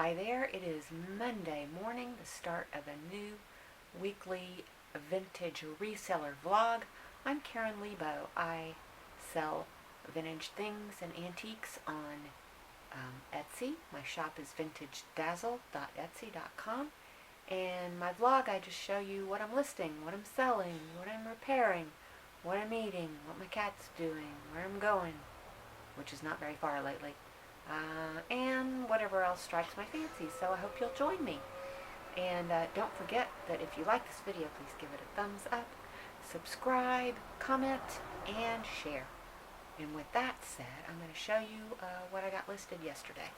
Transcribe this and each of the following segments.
Hi there, it is Monday morning, the start of a new weekly vintage reseller vlog. I'm Karen Leabo. I sell vintage things and antiques on Etsy. My shop is vintagedazzle.etsy.com. And my vlog, I just show you what I'm listing, what I'm selling, what I'm repairing, what I'm eating, what my cat's doing, where I'm going, which is not very far lately. And whatever else strikes my fancy. So I hope you'll join me. And don't forget that if you like this video, please give it a thumbs up, subscribe, comment, and share. And with that said, I'm going to show you what I got listed yesterday.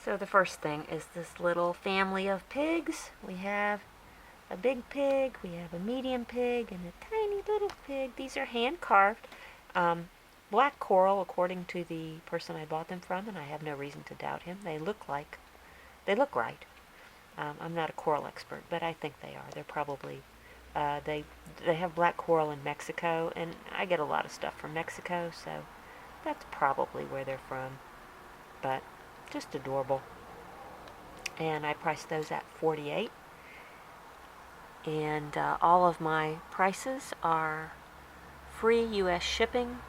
So the first thing is this little family of pigs. We have a big pig, we have a medium pig, and a tiny little pig. These are hand carved. Black coral, according to the person I bought them from, and I have no reason to doubt him. They look right. I'm not a coral expert, but I think they are. They're probably, they have black coral in Mexico, and I get a lot of stuff from Mexico, so that's probably where they're from. But just adorable. And I priced those at $48. And all of my prices are free U.S. shipping.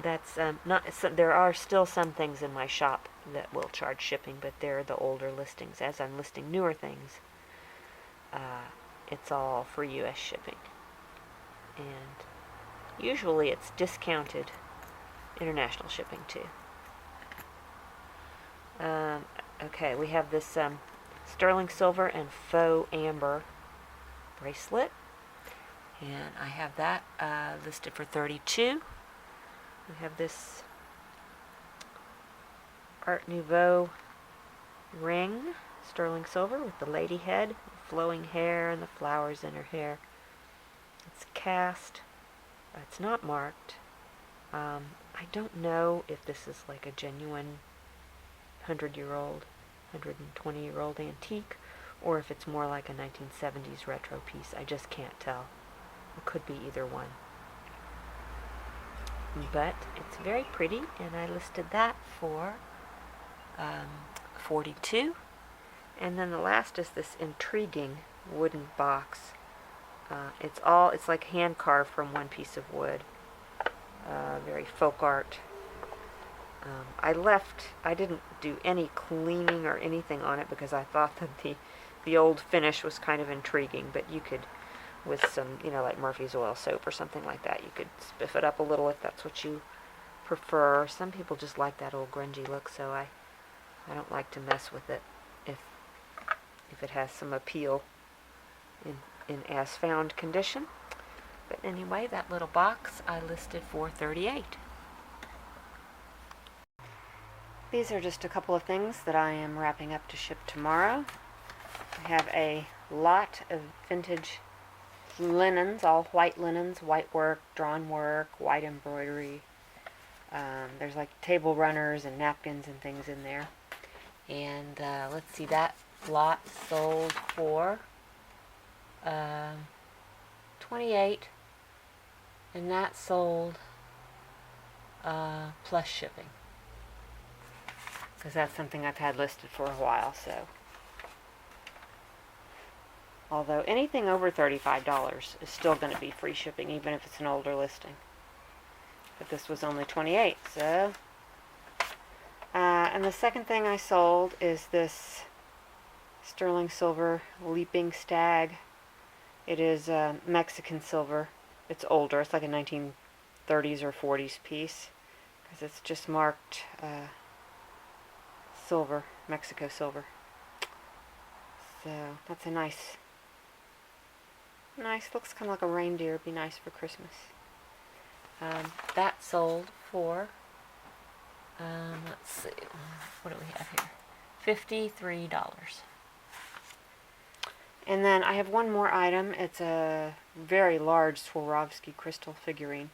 That's there are still some things in my shop that will charge shipping, but they're the older listings. As I'm listing newer things, it's all free U.S. shipping. And usually it's discounted international shipping too. Okay, we have this sterling silver and faux amber bracelet, and I have that listed for $32. We have this Art Nouveau ring, sterling silver with the lady head, flowing hair, and the flowers in her hair. It's cast. It's not marked. I don't know if this is like a genuine 100-year-old, 120-year-old antique, or if it's more like a 1970s retro piece. I just can't tell. It could be either one. But it's very pretty, and I listed that for $42. And then the last is this intriguing wooden box. It's like hand carved from one piece of wood. Very folk art. I didn't do any cleaning or anything on it because I thought that the old finish was kind of intriguing, but you could, with some, like Murphy's oil soap or something like that, you could spiff it up a little if that's what you prefer. Some people just like that old grungy look, so I don't like to mess with it if it has some appeal in as found condition. But anyway, that little box I listed for $38. These are just a couple of things that I am wrapping up to ship tomorrow. I have a lot of vintage linens, all white linens, white work, drawn work, white embroidery. There's like table runners and napkins and things in there. And let's see, that lot sold for $28, and that sold plus shipping, because that's something I've had listed for a while. So although anything over $35 is still going to be free shipping, even if it's an older listing. But this was only $28, so. And the second thing I sold is this sterling silver leaping stag. It is Mexican silver. It's older. It's like a 1930s or 40s piece, because it's just marked silver, Mexico silver. So that's a nice, looks kind of like a reindeer. Be nice for Christmas. That sold for, let's see, what do we have here? $53. And then I have one more item. It's a very large Swarovski crystal figurine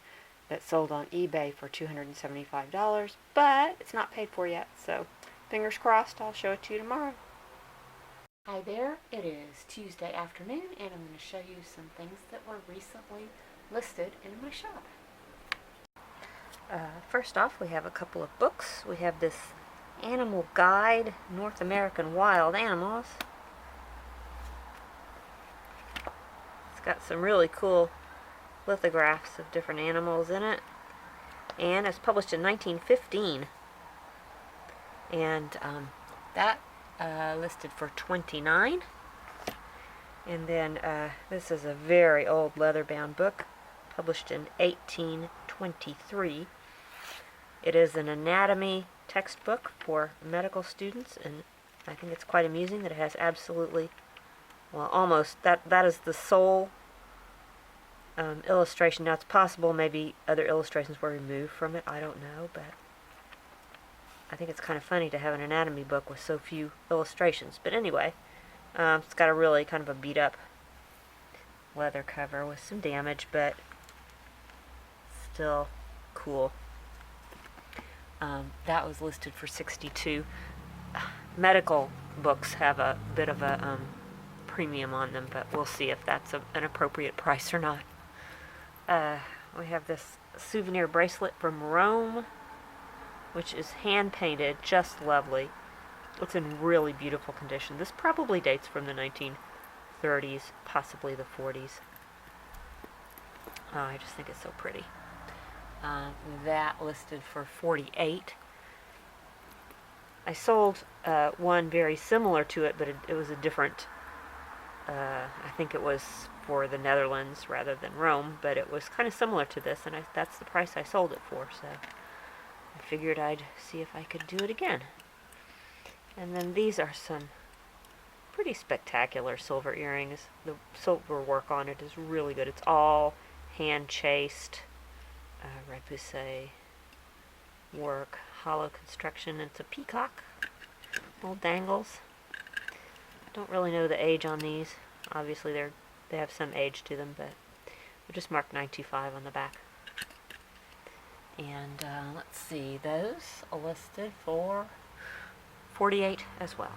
that sold on eBay for $275, but it's not paid for yet, so fingers crossed, I'll show it to you tomorrow. Hi there, it is Tuesday afternoon, and I'm going to show you some things that were recently listed in my shop. First off, we have a couple of books. We have this Animal Guide, North American Wild Animals. It's got some really cool lithographs of different animals in it. And it's published in 1915. And that listed for $29. And then this is a very old leather-bound book, published in 1823. It is an anatomy textbook for medical students, and I think it's quite amusing that it has absolutely, well, almost, that is the sole illustration. Now, it's possible maybe other illustrations were removed from it. I don't know, but I think it's kind of funny to have an anatomy book with so few illustrations. But anyway, it's got a really kind of a beat-up leather cover with some damage, but still cool. That was listed for $62. Medical books have a bit of a premium on them, but we'll see if that's an appropriate price or not. We have this souvenir bracelet from Rome, which is hand-painted, just lovely. It's in really beautiful condition. This probably dates from the 1930s, possibly the 40s. I just think it's so pretty. That listed for $48. I sold one very similar to it, but it was a different, I think it was for the Netherlands rather than Rome, but it was kind of similar to this, and that's the price I sold it for, so I figured I'd see if I could do it again. And then these are some pretty spectacular silver earrings. The silver work on it is really good. It's all hand chased, repoussé work, hollow construction. It's a peacock, little dangles. Don't really know the age on these. Obviously they have some age to them, but we just marked 925 on the back. And let's see, those are listed for $48 as well.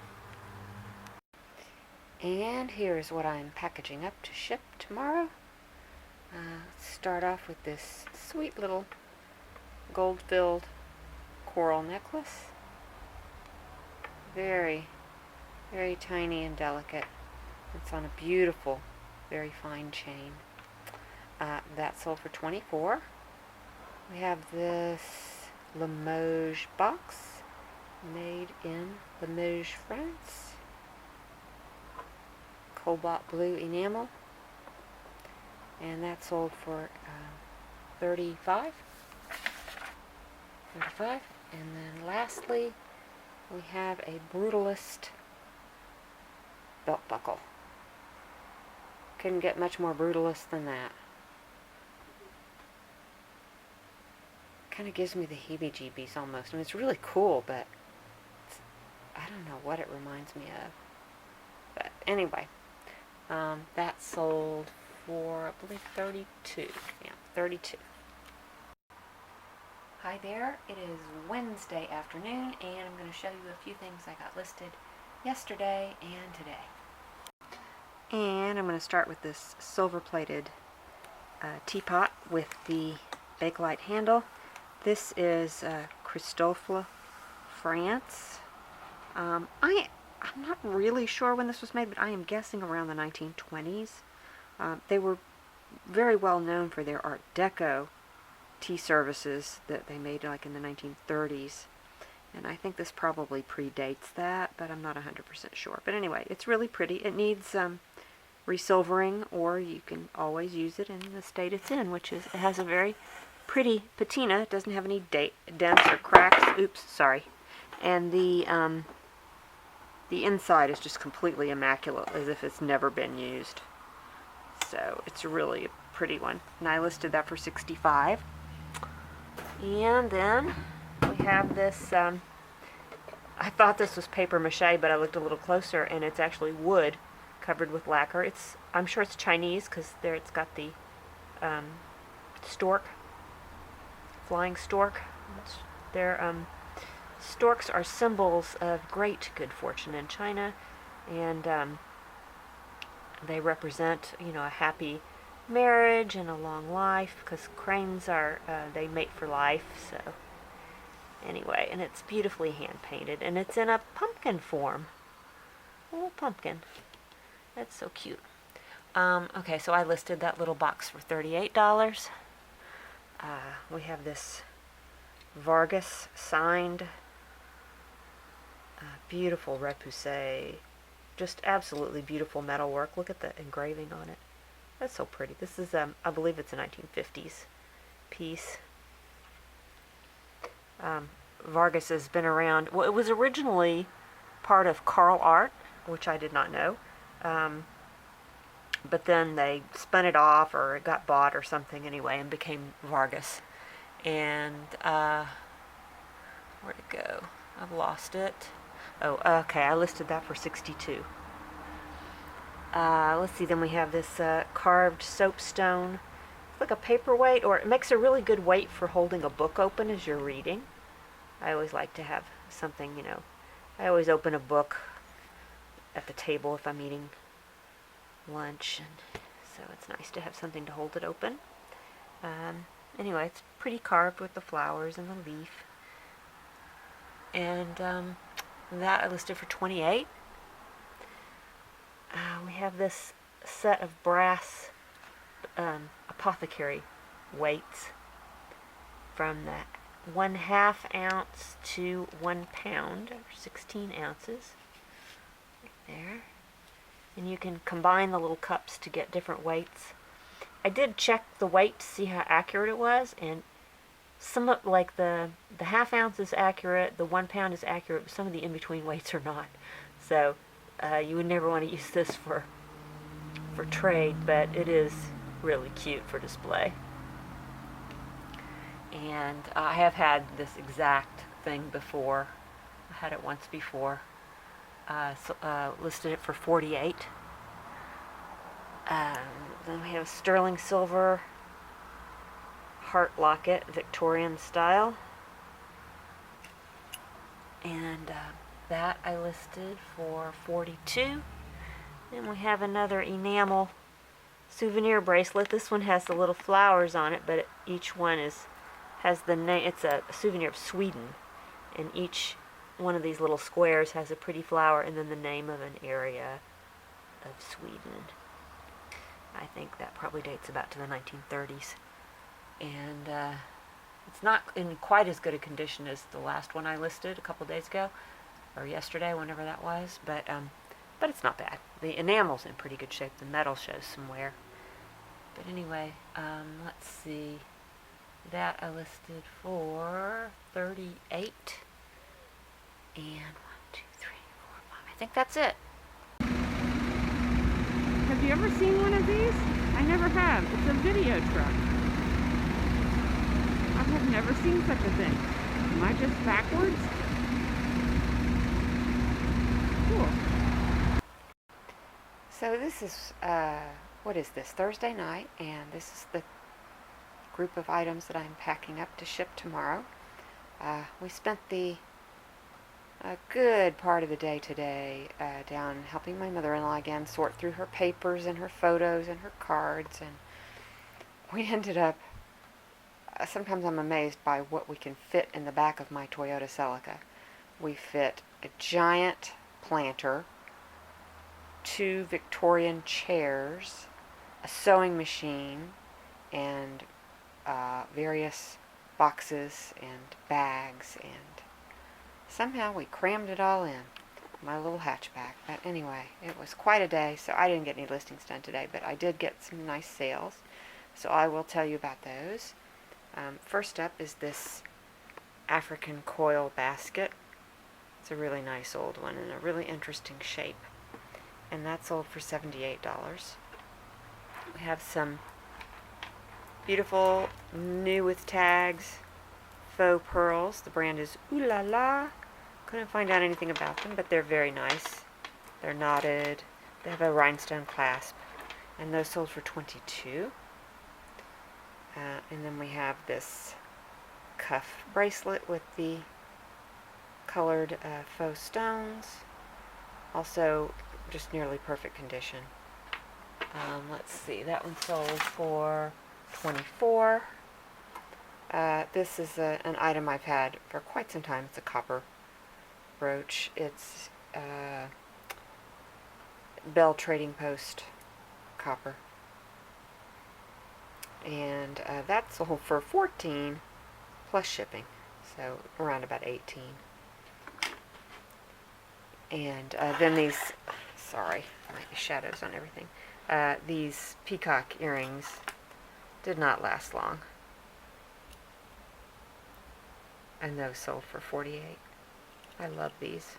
And here's what I'm packaging up to ship tomorrow. Let's start off with this sweet little gold-filled coral necklace. Very, very tiny and delicate. It's on a beautiful, very fine chain. That sold for $24. We have this Limoges box, made in Limoges, France. Cobalt blue enamel. And that sold for $35. And then lastly, we have a Brutalist belt buckle. Couldn't get much more Brutalist than that. Kind of gives me the heebie-jeebies almost. I mean, it's really cool, but I don't know what it reminds me of. But anyway, that sold for, I believe, $32. Yeah, $32. Hi there, it is Wednesday afternoon, and I'm going to show you a few things I got listed yesterday and today. And I'm going to start with this silver-plated teapot with the Bakelite handle. This is Christophe, France. I'm not really sure when this was made, but I am guessing around the 1920s. They were very well known for their Art Deco tea services that they made like in the 1930s. And I think this probably predates that, but I'm not 100% sure. But anyway, it's really pretty. It needs resilvering, or you can always use it in the state it's in, which is, it has a very pretty patina. It doesn't have any dents or cracks. Oops, sorry. And the inside is just completely immaculate, as if it's never been used. So it's really a pretty one. And I listed that for $65. And then we have this, I thought this was paper mache, but I looked a little closer, and it's actually wood covered with lacquer. I'm sure it's Chinese, because there it's got the stork, flying stork. Storks are symbols of great good fortune in China, and they represent, a happy marriage and a long life, because cranes are, they mate for life, so. Anyway, and it's beautifully hand painted, and it's in a pumpkin form. A little pumpkin. That's so cute. Okay, so I listed that little box for $38. We have this Vargas signed, beautiful repoussé, just absolutely beautiful metalwork. Look at the engraving on it. That's so pretty. This is, I believe it's a 1950s piece. Vargas has been around. Well, it was originally part of Carl Art, which I did not know. But then they spun it off, or it got bought or something anyway, and became Vargas. And, where'd it go? I've lost it. Oh, okay, I listed that for $62. Let's see, then we have this carved soapstone. It's like a paperweight, or it makes a really good weight for holding a book open as you're reading. I always like to have something, you know. I always open a book at the table if I'm eating lunch, and so it's nice to have something to hold it open. Anyway, it's pretty carved with the flowers and the leaf. And that I listed for $28. We have this set of brass Apothecary Weights from the 1/2 ounce to 1 pound, or 16 ounces. Right there. And you can combine the little cups to get different weights. I did check the weight to see how accurate it was, and some of, like the 1/2 ounce is accurate, the 1 pound is accurate, but some of the in-between weights are not. So you would never want to use this for trade, but it is really cute for display. And I have had this exact thing before. I had it once before. Listed it for $48. Then we have a sterling silver heart locket, Victorian style. And that I listed for $42. Then we have another enamel souvenir bracelet. This one has the little flowers on it, but each one has the name. It's a souvenir of Sweden, and each one of these little squares has a pretty flower and then the name of an area of Sweden. I think that probably dates about to the 1930s. And it's not in quite as good a condition as the last one I listed a couple days ago, or yesterday, whenever that was, but it's not bad. The enamel's in pretty good shape. The metal shows some wear. But anyway, let's see. That I listed for $38. And 1, 2, 3, 4, 5. I think that's it. Have you ever seen one of these? I never have. It's a video truck. I have never seen such a thing. Am I just backwards? Cool. So this is, what is this? Thursday night, and this is the group of items that I'm packing up to ship tomorrow. We spent a good part of the day today down helping my mother-in-law again sort through her papers and her photos and her cards, and we ended up, sometimes I'm amazed by what we can fit in the back of my Toyota Celica. We fit a giant planter, 2 Victorian chairs, a sewing machine, and various boxes and bags, and somehow we crammed it all in my little hatchback. But anyway, it was quite a day, so I didn't get any listings done today, but I did get some nice sales, so I will tell you about those. First up is this African coil basket. It's a really nice old one in a really interesting shape, and that sold for $78. We have some beautiful new with tags faux pearls. The brand is Ooh La La. Couldn't find out anything about them, but they're very nice. They're knotted. They have a rhinestone clasp, and those sold for $22. And then we have this cuff bracelet with the colored faux stones. Also, just nearly perfect condition. Let's see, that one sold for $24. This is an item I've had for quite some time. It's a copper brooch. It's Bell Trading Post copper. And that sold for $14 plus shipping, so around about $18. And then these, sorry, my shadows on everything. These Peacock Earrings did not last long. And those sold for $48. I love these.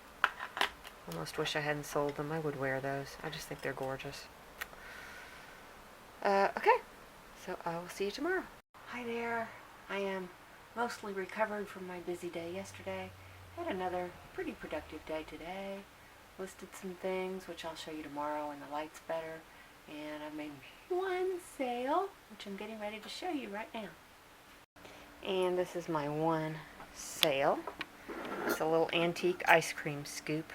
Almost wish I hadn't sold them. I would wear those. I just think they're gorgeous. Okay, so I will see you tomorrow. Hi there. I am mostly recovered from my busy day yesterday. Had another pretty productive day today. Listed some things, which I'll show you tomorrow when the light's better. And I've made one sale, which I'm getting ready to show you right now. And this is my one sale. It's a little antique ice cream scoop.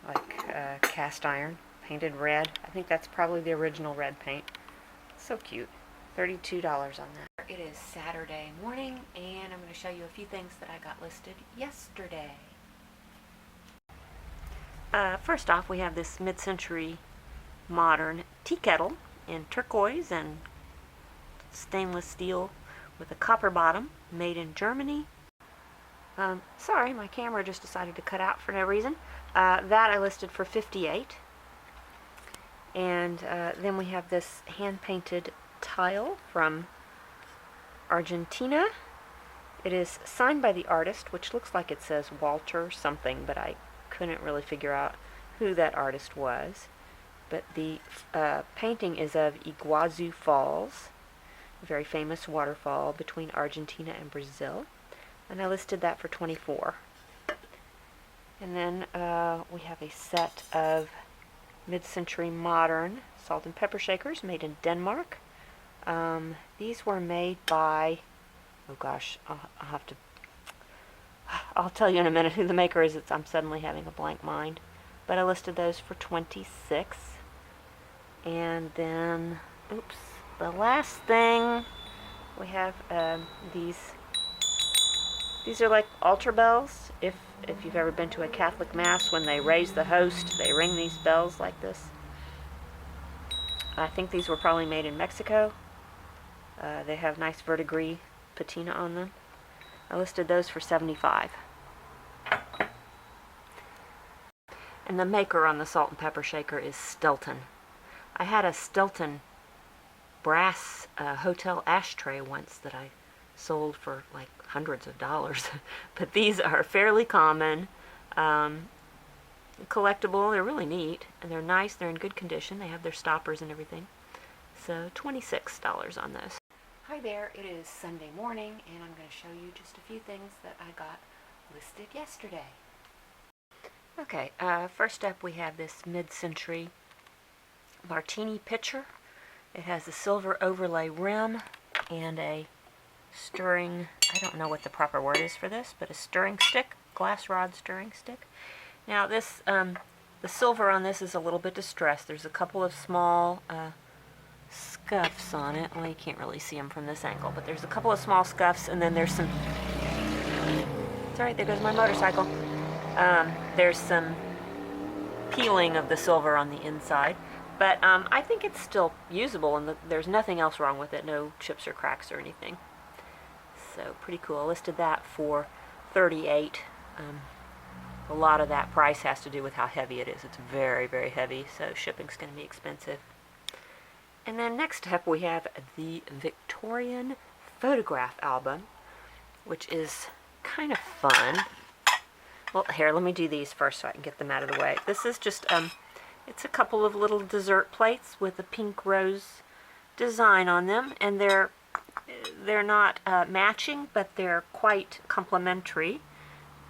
Like cast iron, painted red. I think that's probably the original red paint. So cute. $32 on that. It is Saturday morning, and I'm going to show you a few things that I got listed yesterday. First off, we have this mid-century modern tea kettle in turquoise and stainless steel with a copper bottom, made in Germany. Sorry, my camera just decided to cut out for no reason. That I listed for $58. And then we have this hand-painted tile from Argentina. It is signed by the artist, which looks like it says Walter something, but I couldn't really figure out who that artist was. But the painting is of Iguazu Falls, a very famous waterfall between Argentina and Brazil. And I listed that for $24. And then we have a set of mid-century modern salt and pepper shakers made in Denmark. These were made by, oh gosh, I'll tell you in a minute who the maker is. I'm suddenly having a blank mind. But I listed those for $26. And then, oops, the last thing, we have these are like altar bells. If you've ever been to a Catholic Mass, when they raise the host, they ring these bells like this. I think these were probably made in Mexico. They have nice verdigris patina on them. I listed those for $75. And the maker on the salt and pepper shaker is Stelton. I had a Stelton brass hotel ashtray once that I sold for like hundreds of dollars. But these are fairly common, collectible. They're really neat, and they're nice. They're in good condition. They have their stoppers and everything. So $26 on those. Hi there, it is Sunday morning, and I'm going to show you just a few things that I got listed yesterday. Okay, first up we have this mid-century Martini pitcher. It has a silver overlay rim and a stirring, I don't know what the proper word is for this, but a stirring stick, glass rod stirring stick. Now this, the silver on this is a little bit distressed. There's a couple of small scuffs on it. Well, you can't really see them from this angle, but there's a couple of small scuffs, and then there's some, it's alright, there goes my motorcycle. There's some peeling of the silver on the inside, but I think it's still usable, and there's nothing else wrong with it, no chips or cracks or anything. So pretty cool. I listed that for $38. A lot of that price has to do with how heavy it is. It's very, very heavy, so shipping's going to be expensive. And then next up we have the Victorian photograph album, which is kind of fun. Well, here, let me do these first so I can get them out of the way. This is just, it's a couple of little dessert plates with a pink rose design on them, and they're not matching, but they're quite complementary.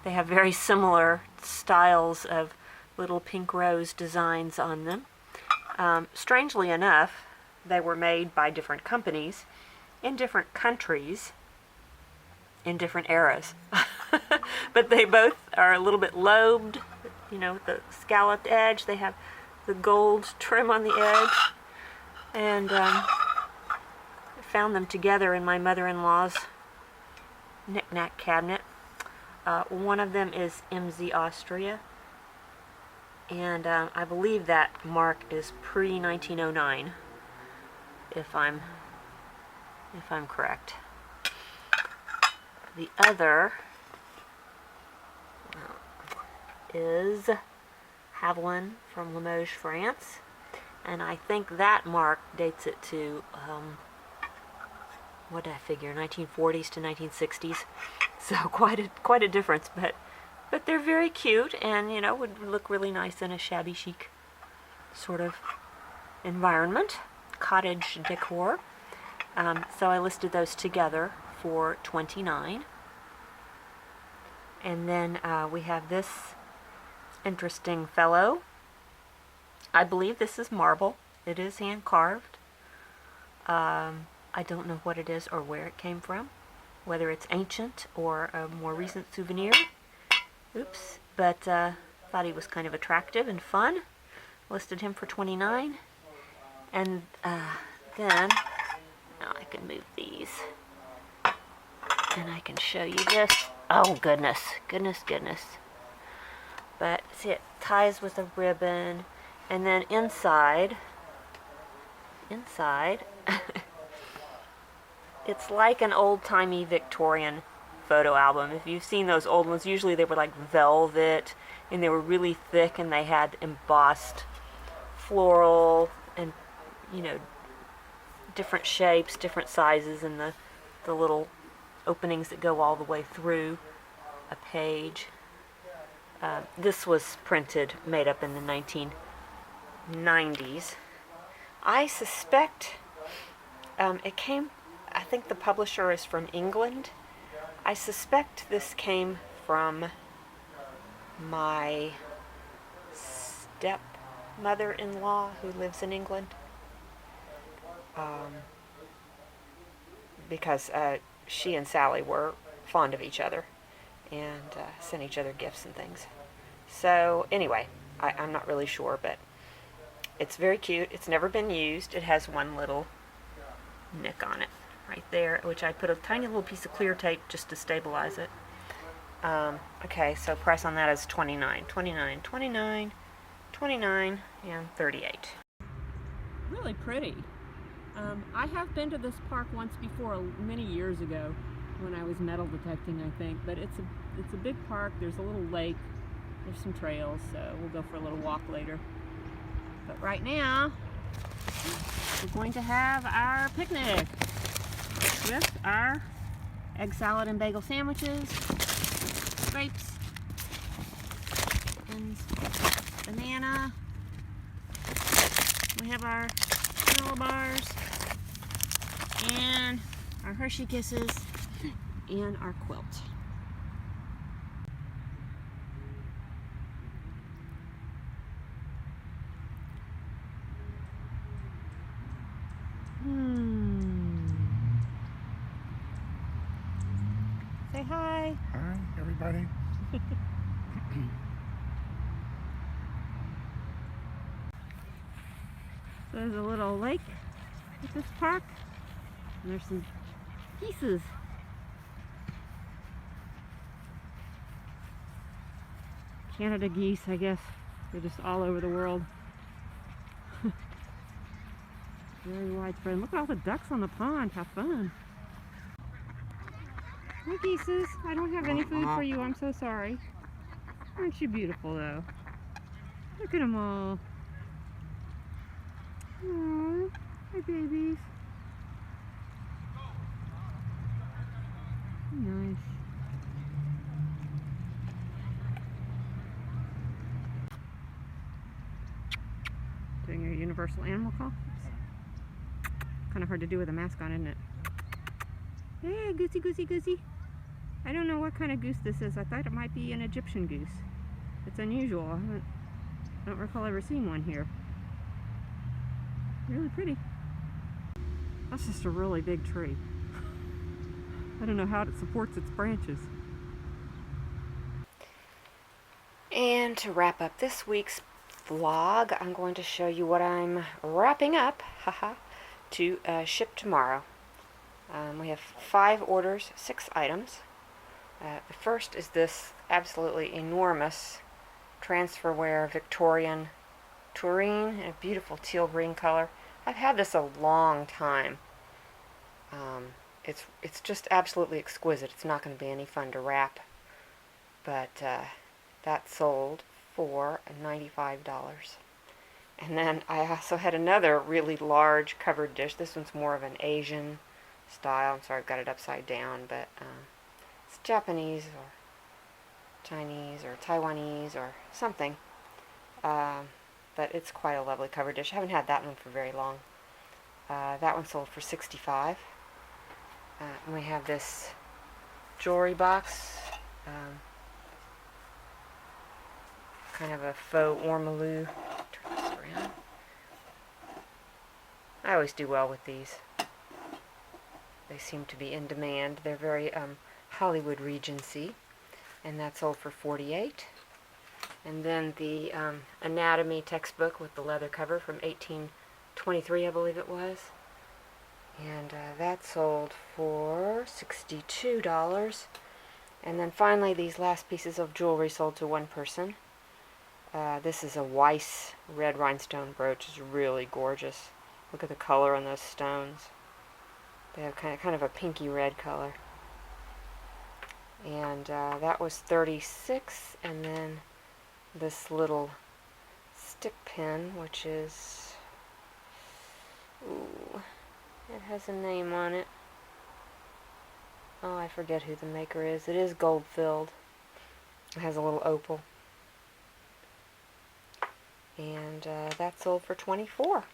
They have very similar styles of little pink rose designs on them. Strangely enough, they were made by different companies in different countries in different eras. But they both are a little bit lobed, you know, with the scalloped edge. They have the gold trim on the edge. And found them together in my mother-in-law's knick-knack cabinet. One of them is MZ Austria, and I believe that mark is pre-1909, if I'm correct. The other is Havelin from Limoges, France, and I think that mark dates it to what did I figure, 1940s to 1960s. So quite a difference, but they're very cute, and you know, would look really nice in a shabby chic sort of environment, cottage decor. So I listed those together for $29. And then we have this interesting fellow. I believe this is marble. It is hand carved. I don't know what it is or where it came from, whether it's ancient or a more recent souvenir. Oops. But thought he was kind of attractive and fun. Listed him for $29. And then now I can move these, and I can show you this. Oh goodness. But see, it ties with a ribbon, and then inside it's like an old-timey Victorian photo album. If you've seen those old ones, usually they were like velvet, and they were really thick, and they had embossed floral and, you know, different shapes, different sizes, and the little openings that go all the way through a page. This was made up in the 1990s. I suspect it came, I think the publisher is from England. I suspect this came from my stepmother-in-law who lives in England. Because she and Sally were fond of each other and sent each other gifts and things. So anyway, I'm not really sure, but it's very cute. It's never been used. It has one little nick on it right there, which I put a tiny little piece of clear tape just to stabilize it. Okay, so price on that is $29, $29, $29, $29, and $38. Really pretty. I have been to this park once before, many years ago, when I was metal detecting, I think. But it's a big park. There's a little lake. There's some trails, so we'll go for a little walk later. But right now, we're going to have our picnic with our egg salad and bagel sandwiches, grapes, and banana. We have our granola bars, and our Hershey Kisses, and our quilt. Say hi. Hi, everybody. So there's a little lake at this park, and there's some geese. Canada geese, I guess. They're just all over the world. Very widespread. Look at all the ducks on the pond. Have fun. Hi, geeses. I don't have any food for you. I'm so sorry. Aren't you beautiful, though? Look at them all. Aww. Hi, babies. Nice. Doing your universal animal call. Kind of hard to do with a mask on, isn't it? Hey, goosey, goosey, goosey. I don't know what kind of goose this is. I thought it might be an Egyptian goose. It's unusual. I don't recall ever seeing one here. Really pretty. That's just a really big tree. I don't know how it supports its branches. And to wrap up this week's vlog, I'm going to show you what I'm wrapping up, haha, to ship tomorrow. We have 5 orders, 6 items. The first is this absolutely enormous transferware Victorian tureen in a beautiful teal green color. I've had this a long time. It's just absolutely exquisite. It's not going to be any fun to wrap, but that sold for $95. And then I also had another really large covered dish. This one's more of an Asian style. I'm sorry, I've got it upside down, but it's Japanese or Chinese or Taiwanese or something. But it's quite a lovely covered dish. I haven't had that one for very long. That one sold for $65. And we have this jewelry box, kind of a faux ormolu. Turn this around. I always do well with these. They seem to be in demand. They're very Hollywood Regency, and that sold for $48. And then the anatomy textbook with the leather cover from 1823, I believe it was. And that sold for $62. And then finally, these last pieces of jewelry sold to one person. This is a Weiss red rhinestone brooch. It's really gorgeous. Look at the color on those stones. They have kind of a pinky red color. And that was $36. And then this little stick pin, which is, ooh, it has a name on it. Oh, I forget who the maker is. It is gold filled. It has a little opal. And that sold for $24.